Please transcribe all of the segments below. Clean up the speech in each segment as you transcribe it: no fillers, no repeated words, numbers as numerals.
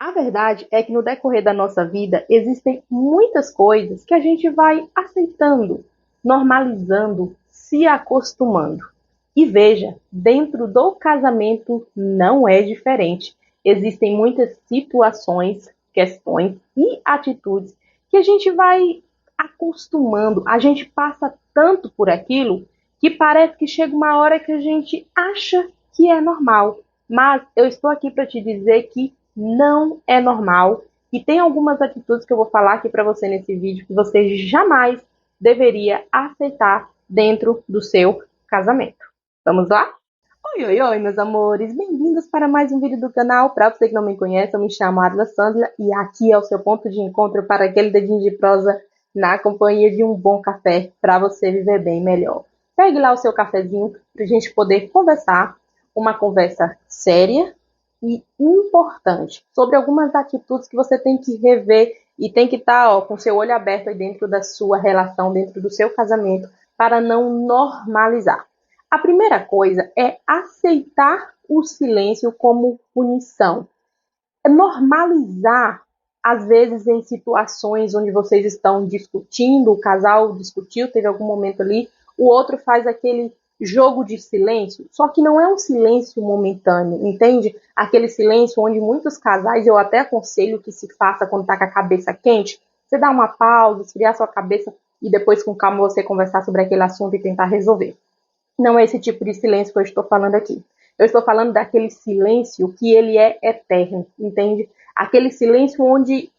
A verdade é que no decorrer da nossa vida existem muitas coisas que a gente vai aceitando, normalizando, se acostumando. E veja, dentro do casamento não é diferente. Existem muitas situações, questões e atitudes que a gente vai acostumando, a gente passa tanto por aquilo que parece que chega uma hora que a gente acha que é normal. Mas eu estou aqui para te dizer que não é normal e tem algumas atitudes que eu vou falar aqui para você nesse vídeo que você jamais deveria aceitar dentro do seu casamento. Vamos lá? Oi, oi, oi, meus amores! Bem-vindos para mais um vídeo do canal. Para você que não me conhece, eu me chamo Adla Sandler e aqui é o seu ponto de encontro para aquele dedinho de prosa na companhia de um bom café para você viver bem melhor. Pegue lá o seu cafezinho para a gente poder conversar, uma conversa séria e importante sobre algumas atitudes que você tem que rever e tem que estar com seu olho aberto aí dentro da sua relação, dentro do seu casamento, para não normalizar. A primeira coisa é aceitar o silêncio como punição. É normalizar, às vezes, em situações onde vocês estão discutindo, o casal discutiu, teve algum momento ali, o outro faz aquele jogo de silêncio, só que não é um silêncio momentâneo, entende? Aquele silêncio onde muitos casais, eu até aconselho que se faça quando está com a cabeça quente, você dá uma pausa, esfriar sua cabeça e depois com calma você conversar sobre aquele assunto e tentar resolver. Não é esse tipo de silêncio que eu estou falando aqui. Eu estou falando daquele silêncio que ele é eterno, entende? Aquele silêncio onde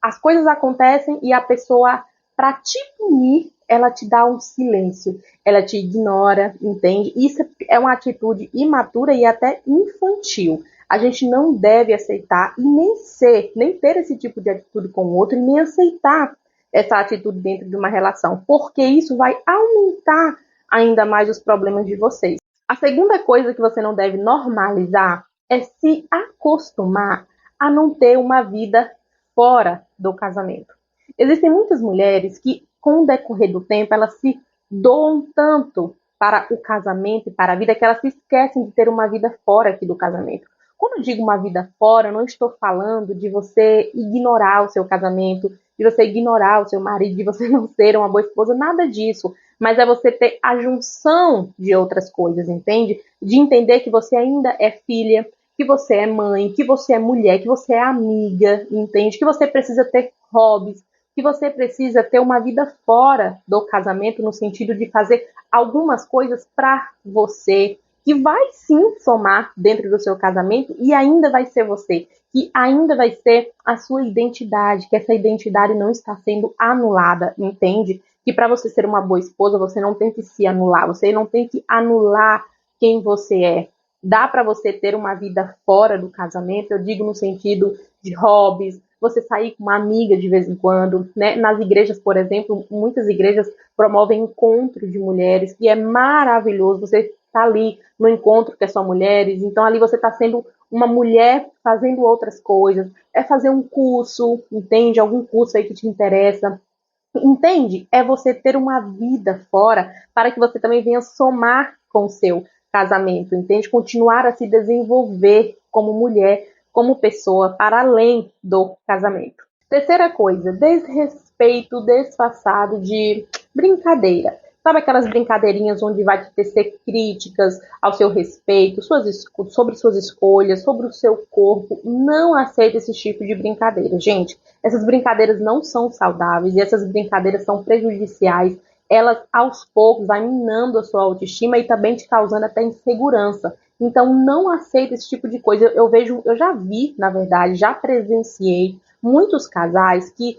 as coisas acontecem e a pessoa, para te punir, ela te dá um silêncio. Ela te ignora, entende? Isso é uma atitude imatura e até infantil. A gente não deve aceitar e nem ter esse tipo de atitude com o outro e nem aceitar essa atitude dentro de uma relação, porque isso vai aumentar ainda mais os problemas de vocês. A segunda coisa que você não deve normalizar é se acostumar a não ter uma vida fora do casamento. Existem muitas mulheres que, com o decorrer do tempo, elas se doam tanto para o casamento e para a vida que elas se esquecem de ter uma vida fora aqui do casamento. Quando eu digo uma vida fora, eu não estou falando de você ignorar o seu casamento, de você ignorar o seu marido, de você não ser uma boa esposa, nada disso. Mas é você ter a junção de outras coisas, entende? De entender que você ainda é filha, que você é mãe, que você é mulher, que você é amiga, entende? Que você precisa ter hobbies, que você precisa ter uma vida fora do casamento, no sentido de fazer algumas coisas para você, que vai sim somar dentro do seu casamento e ainda vai ser você, que ainda vai ser a sua identidade, que essa identidade não está sendo anulada, entende? Que para você ser uma boa esposa, você não tem que se anular, você não tem que anular quem você é. Dá para você ter uma vida fora do casamento, eu digo no sentido de hobbies, você sair com uma amiga de vez em quando, né? Nas igrejas, por exemplo, muitas igrejas promovem encontro de mulheres, que é maravilhoso, você tá ali no encontro com as suas mulheres, então ali você está sendo uma mulher fazendo outras coisas, é fazer um curso, entende? Algum curso aí que te interessa, entende? É você ter uma vida fora para que você também venha somar com o seu casamento, entende? Continuar a se desenvolver como mulher, como pessoa, para além do casamento. Terceira coisa, desrespeito disfarçado de brincadeira. Sabe aquelas brincadeirinhas onde vai te tecer críticas ao seu respeito, sobre suas escolhas, sobre o seu corpo? Não aceita esse tipo de brincadeira, gente. Essas brincadeiras não são saudáveis e essas brincadeiras são prejudiciais. Elas, aos poucos, vai minando a sua autoestima e também te causando até insegurança. Então, não aceita esse tipo de coisa. Eu já vi, na verdade, já presenciei muitos casais que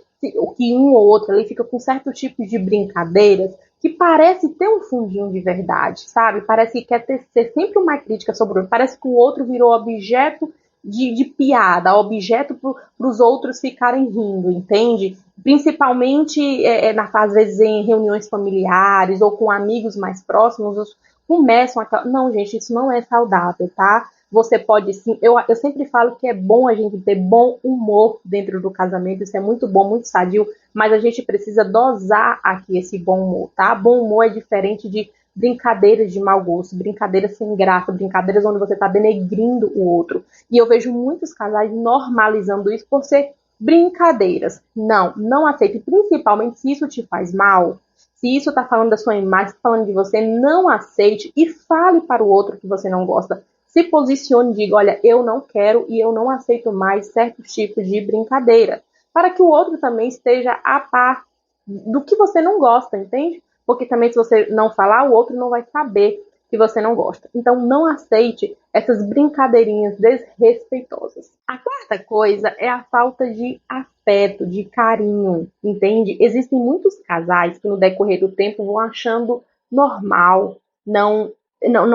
um ou outro ali fica com certo tipo de brincadeiras que parece ter um fundinho de verdade, sabe? Parece que quer ser sempre uma crítica sobre o outro. Parece que o outro virou objeto de piada, objeto para os outros ficarem rindo, entende? Principalmente, às vezes, em reuniões familiares ou com amigos mais próximos, começam a... Não, gente, isso não é saudável, tá? Você pode sim, eu sempre falo que é bom a gente ter bom humor dentro do casamento, isso é muito bom, muito sadio, mas a gente precisa dosar aqui esse bom humor, tá? Bom humor é diferente de brincadeiras de mau gosto, brincadeiras sem graça, brincadeiras onde você está denegrindo o outro. E eu vejo muitos casais normalizando isso por ser brincadeiras. Não, não aceite, principalmente se isso te faz mal. Se isso está falando da sua imagem, está falando de você, não aceite e fale para o outro que você não gosta. Se posicione e diga, olha, eu não quero e eu não aceito mais certos tipos de brincadeira. Para que o outro também esteja a par do que você não gosta, entende? Porque também se você não falar, o outro não vai saber que você não gosta. Então não aceite essas brincadeirinhas desrespeitosas. A quarta coisa é a falta de afeto, de carinho, entende? Existem muitos casais que no decorrer do tempo vão achando normal não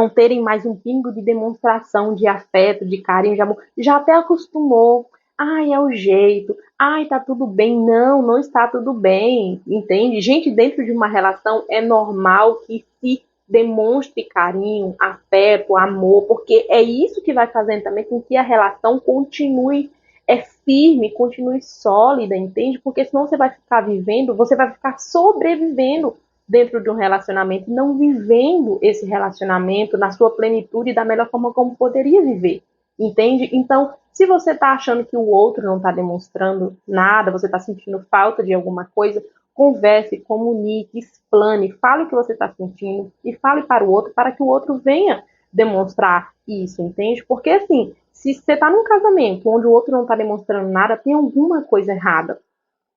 terem mais um pingo de demonstração de afeto, de carinho, de amor. Já até acostumou. Ai, é o jeito. Ai, tá tudo bem. Não, não está tudo bem. Entende? Gente, dentro de uma relação é normal que se demonstre carinho, afeto, amor, porque é isso que vai fazendo também com que a relação continue firme, continue sólida, entende? Porque senão você vai ficar vivendo, você vai ficar sobrevivendo dentro de um relacionamento, não vivendo esse relacionamento na sua plenitude e da melhor forma como poderia viver. Entende? Então, se você está achando que o outro não está demonstrando nada, você está sentindo falta de alguma coisa, converse, comunique, explane, fale o que você está sentindo e fale para o outro para que o outro venha demonstrar isso, entende? Porque assim, se você está num casamento onde o outro não está demonstrando nada, tem alguma coisa errada.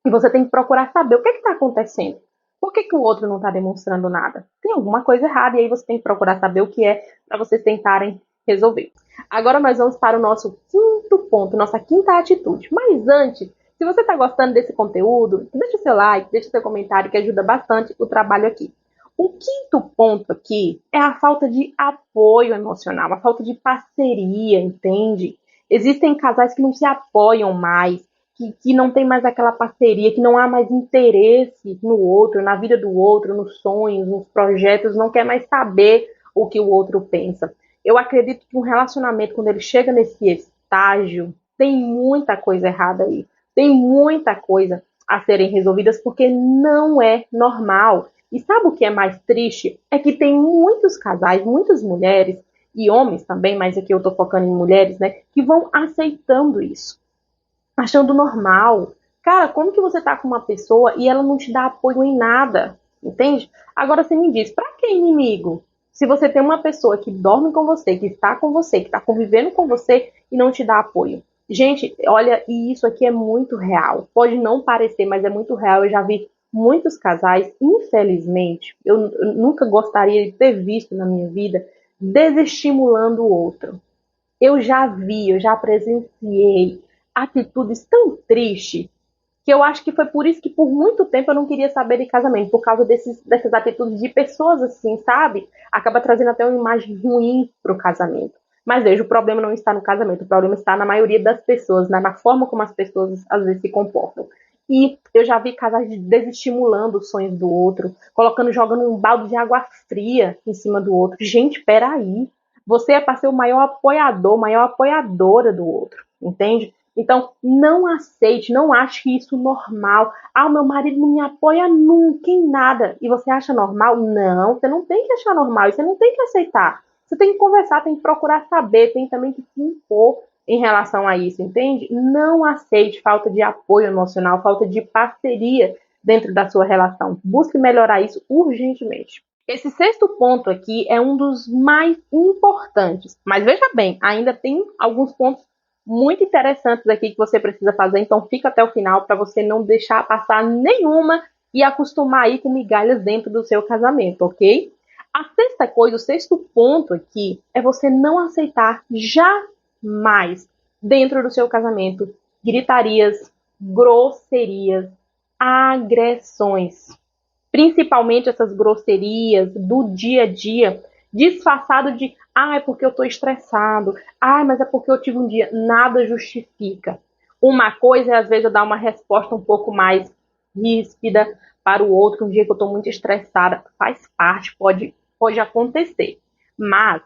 E você tem que procurar saber o que está acontecendo. Por que o outro não está demonstrando nada? Tem alguma coisa errada e aí você tem que procurar saber o que é para vocês tentarem resolver. Agora nós vamos para o nosso quinto ponto, nossa quinta atitude. Mas antes, se você está gostando desse conteúdo, deixa seu like, deixa seu comentário que ajuda bastante o trabalho aqui. O quinto ponto aqui é a falta de apoio emocional, a falta de parceria, entende? Existem casais que não se apoiam mais, que não tem mais aquela parceria, que não há mais interesse no outro, na vida do outro, nos sonhos, nos projetos, não quer mais saber o que o outro pensa. Eu acredito que um relacionamento, quando ele chega nesse estágio, tem muita coisa errada aí. Tem muita coisa a serem resolvidas, porque não é normal. E sabe o que é mais triste? É que tem muitos casais, muitas mulheres, e homens também, mas aqui eu estou focando em mulheres, né, que vão aceitando isso, achando normal. Cara, como que você tá com uma pessoa e ela não te dá apoio em nada? Entende? Agora você me diz, pra que inimigo? Se você tem uma pessoa que dorme com você, que está com você, que está convivendo com você e não te dá apoio. Gente, olha, e isso aqui é muito real. Pode não parecer, mas é muito real. Eu já vi muitos casais, infelizmente, eu nunca gostaria de ter visto na minha vida, desestimulando o outro. Eu já vi, eu já presenciei atitudes tão tristes que eu acho que foi por isso que por muito tempo eu não queria saber de casamento, por causa dessas atitudes de pessoas assim, sabe? Acaba trazendo até uma imagem ruim para o casamento. Mas veja, o problema não está no casamento, o problema está na maioria das pessoas, na forma como as pessoas às vezes se comportam. E eu já vi casais desestimulando os sonhos do outro, jogando um balde de água fria em cima do outro. Gente, peraí. Você é para ser o maior apoiador, maior apoiadora do outro, entende? Então, não aceite, não ache isso normal. Ah, o meu marido não me apoia nunca em nada. E você acha normal? Não, você não tem que achar normal, e você não tem que aceitar. Você tem que conversar, tem que procurar saber, tem também que se impor em relação a isso, entende? Não aceite falta de apoio emocional, falta de parceria dentro da sua relação. Busque melhorar isso urgentemente. Esse sexto ponto aqui é um dos mais importantes. Mas veja bem, ainda tem alguns pontos muito interessantes aqui que você precisa fazer, então fica até o final para você não deixar passar nenhuma e acostumar aí com migalhas dentro do seu casamento, ok? A sexta coisa, o sexto ponto aqui é você não aceitar jamais dentro do seu casamento gritarias, grosserias, agressões. Principalmente essas grosserias do dia a dia, disfarçado de, é porque eu tô estressado, mas é porque eu tive um dia, nada justifica. Uma coisa é, às vezes, eu dar uma resposta um pouco mais ríspida para o outro, um dia que eu tô muito estressada, faz parte, pode acontecer. Mas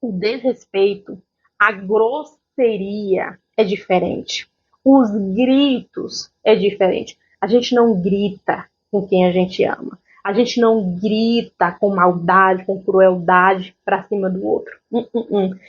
o desrespeito, a grosseria é diferente. Os gritos é diferente. A gente não grita com quem a gente ama. A gente não grita com maldade, com crueldade para cima do outro.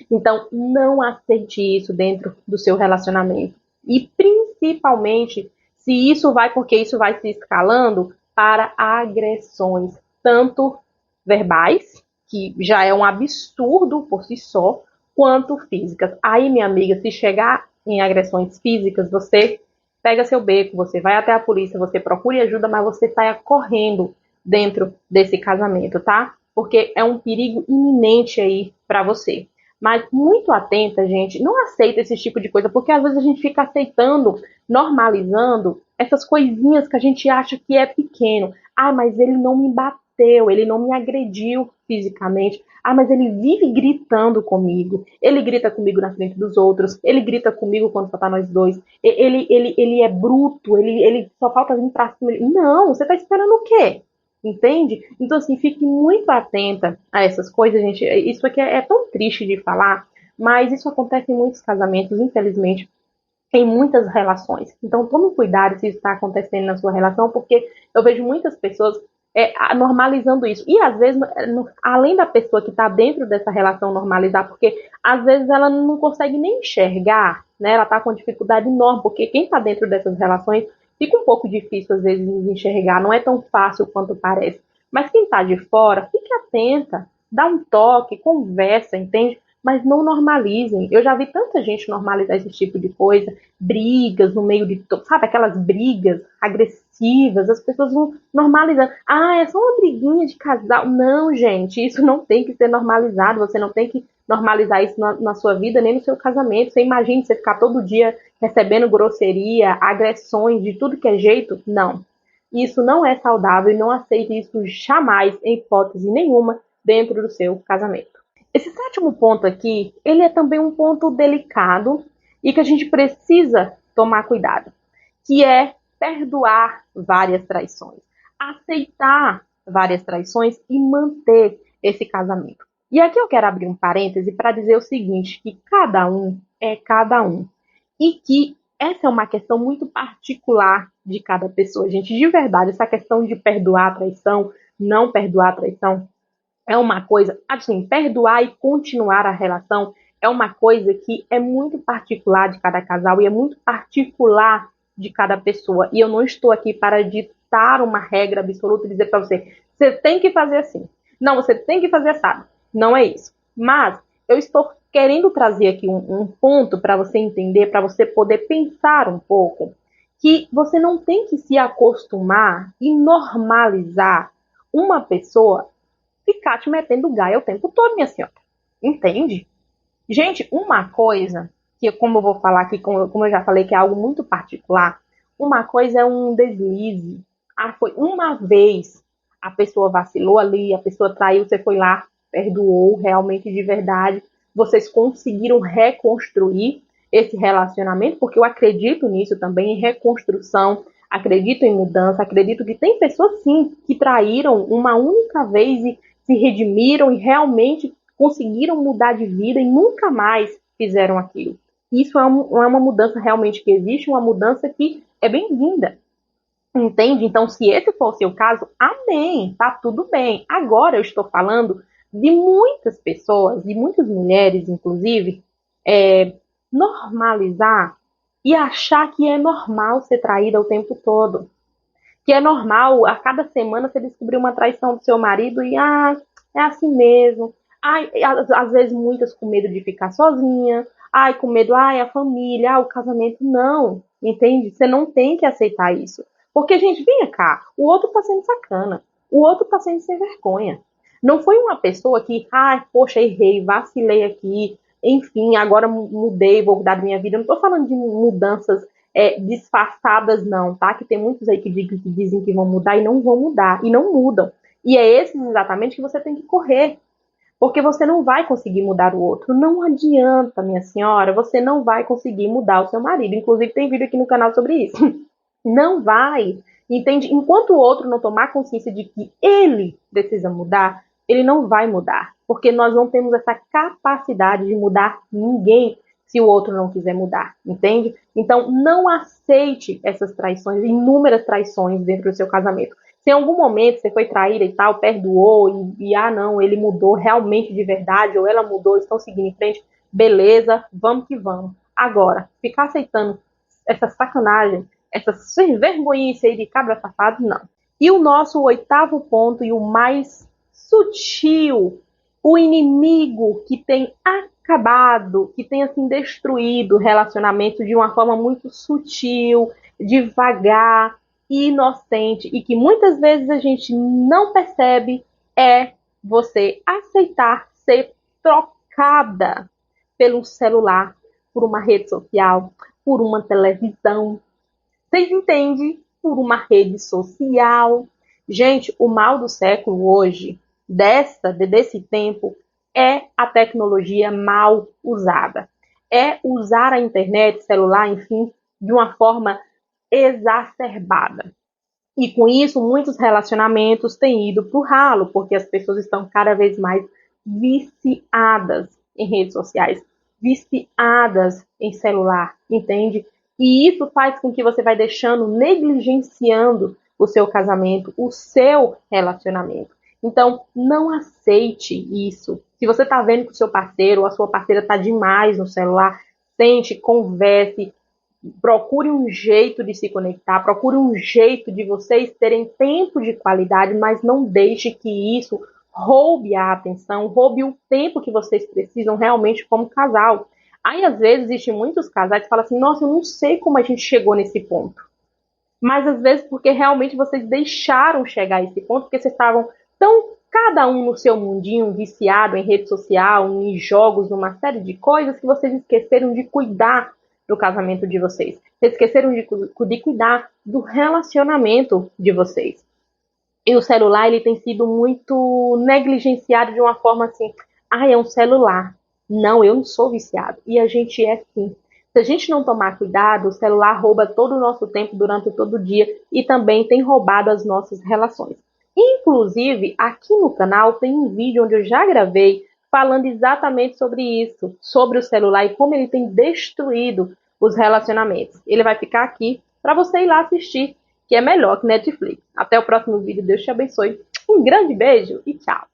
Então, não aceite isso dentro do seu relacionamento. E principalmente se isso vai, porque isso vai se escalando para agressões, tanto verbais, que já é um absurdo por si só, quanto físicas. Aí, minha amiga, se chegar em agressões físicas, você pega seu beco, você vai até a polícia, você procure ajuda, mas você saia correndo dentro desse casamento, tá? Porque é um perigo iminente aí para você. Mas muito atenta, gente, não aceita esse tipo de coisa, porque às vezes a gente fica aceitando, normalizando essas coisinhas que a gente acha que é pequeno. Ah, mas ele não me bateu, ele não me agrediu fisicamente. Ah, mas ele vive gritando comigo. Ele grita comigo na frente dos outros. Ele grita comigo quando só tá nós dois. Ele é bruto. Ele só falta vir pra cima. Não, você tá esperando o quê? Entende? Então, assim, fique muito atenta a essas coisas, gente. Isso aqui é tão triste de falar, mas isso acontece em muitos casamentos, infelizmente, em muitas relações. Então, tome cuidado se isso está acontecendo na sua relação, porque eu vejo muitas pessoas normalizando isso. E, às vezes, além da pessoa que está dentro dessa relação normalizar, porque, às vezes, ela não consegue nem enxergar, né? Ela está com dificuldade enorme, porque quem está dentro dessas relações fica um pouco difícil, às vezes, de enxergar. Não é tão fácil quanto parece. Mas quem está de fora, fique atenta, dá um toque, conversa, entende? Mas não normalizem. Eu já vi tanta gente normalizar esse tipo de coisa, brigas no meio de, sabe, aquelas brigas agressivas, as pessoas vão normalizando. Ah, é só uma briguinha de casal. Não, gente, isso não tem que ser normalizado. Você não tem que normalizar isso na sua vida, nem no seu casamento. Você imagina você ficar todo dia recebendo grosseria, agressões de tudo que é jeito? Não. Isso não é saudável e não aceite isso jamais, em hipótese nenhuma, dentro do seu casamento. Esse sétimo ponto aqui, ele é também um ponto delicado e que a gente precisa tomar cuidado, que é perdoar várias traições, aceitar várias traições e manter esse casamento. E aqui eu quero abrir um parêntese para dizer o seguinte, que cada um é cada um e que essa é uma questão muito particular de cada pessoa, gente, de verdade, essa questão de perdoar a traição, não perdoar a traição, é uma coisa, assim, perdoar e continuar a relação é uma coisa que é muito particular de cada casal e é muito particular de cada pessoa. E eu não estou aqui para ditar uma regra absoluta e dizer para você, você tem que fazer assim. Não, você tem que fazer assado. Não é isso. Mas eu estou querendo trazer aqui um ponto para você entender, para você poder pensar um pouco, que você não tem que se acostumar e normalizar uma pessoa ficar te metendo gaia o tempo todo, minha senhora. Entende? Gente, uma coisa, que como eu vou falar aqui, como eu já falei, que é algo muito particular, uma coisa é um deslize. Ah, foi uma vez a pessoa vacilou ali, a pessoa traiu, você foi lá, perdoou realmente de verdade, vocês conseguiram reconstruir esse relacionamento, porque eu acredito nisso também, em reconstrução, acredito em mudança, acredito que tem pessoas sim que traíram uma única vez e se redimiram e realmente conseguiram mudar de vida e nunca mais fizeram aquilo. Isso é uma mudança realmente que existe, uma mudança que é bem-vinda. Entende? Então, se esse for o seu caso, amém, tá tudo bem. Agora eu estou falando de muitas pessoas, de muitas mulheres, inclusive, normalizar e achar que é normal ser traída o tempo todo. Que é normal, a cada semana você descobrir uma traição do seu marido e, é assim mesmo. Ai, às vezes muitas com medo de ficar sozinha. Ai, com medo, a família, o casamento. Não, entende? Você não tem que aceitar isso. Porque, gente, venha cá, o outro tá sendo sacana. O outro tá sendo sem vergonha. Não foi uma pessoa que, poxa, errei, vacilei aqui, enfim, agora mudei, vou mudar minha vida. Eu não tô falando de mudanças disfarçadas, não, tá? Que tem muitos aí que dizem que vão mudar e não vão mudar, e não mudam. E é esses exatamente que você tem que correr, porque você não vai conseguir mudar o outro. Não adianta, minha senhora, você não vai conseguir mudar o seu marido. Inclusive, tem vídeo aqui no canal sobre isso. Não vai, entende? Enquanto o outro não tomar consciência de que ele precisa mudar, ele não vai mudar, porque nós não temos essa capacidade de mudar ninguém se o outro não quiser mudar, entende? Então, não aceite essas traições, inúmeras traições dentro do seu casamento. Se em algum momento você foi traída e tal, perdoou não, ele mudou realmente de verdade, ou ela mudou, estão seguindo em frente, beleza, vamos que vamos. Agora, ficar aceitando essa sacanagem, essa sem vergonhice aí de cabra safado, não. E o nosso oitavo ponto e o mais sutil, o inimigo que tem acabado, que tem assim destruído o relacionamento de uma forma muito sutil, devagar e inocente, e que muitas vezes a gente não percebe, é você aceitar ser trocada pelo celular, por uma rede social, por uma televisão. Vocês entendem? Por uma rede social. Gente, o mal do século hoje, desse tempo, é a tecnologia mal usada. É usar a internet, celular, enfim, de uma forma exacerbada. E com isso, muitos relacionamentos têm ido para o ralo, porque as pessoas estão cada vez mais viciadas em redes sociais, viciadas em celular, entende? E isso faz com que você vai deixando, negligenciando o seu casamento, o seu relacionamento. Então, não aceite isso. Se você está vendo que o seu parceiro ou a sua parceira está demais no celular, sente, converse, procure um jeito de se conectar, procure um jeito de vocês terem tempo de qualidade, mas não deixe que isso roube a atenção, roube o tempo que vocês precisam realmente como casal. Aí, às vezes, existem muitos casais que falam assim, nossa, eu não sei como a gente chegou nesse ponto. Mas, às vezes, porque realmente vocês deixaram chegar a esse ponto, porque vocês estavam tão, cada um no seu mundinho, viciado em rede social, em jogos, numa série de coisas, que vocês esqueceram de cuidar do casamento de vocês. Vocês esqueceram de cuidar do relacionamento de vocês. E o celular, ele tem sido muito negligenciado de uma forma assim, é um celular. Não, eu não sou viciado. E a gente é sim. Se a gente não tomar cuidado, o celular rouba todo o nosso tempo durante todo o dia e também tem roubado as nossas relações. Inclusive, aqui no canal tem um vídeo onde eu já gravei falando exatamente sobre isso, sobre o celular e como ele tem destruído os relacionamentos. Ele vai ficar aqui para você ir lá assistir, que é melhor que Netflix. Até o próximo vídeo, Deus te abençoe. Um grande beijo e tchau!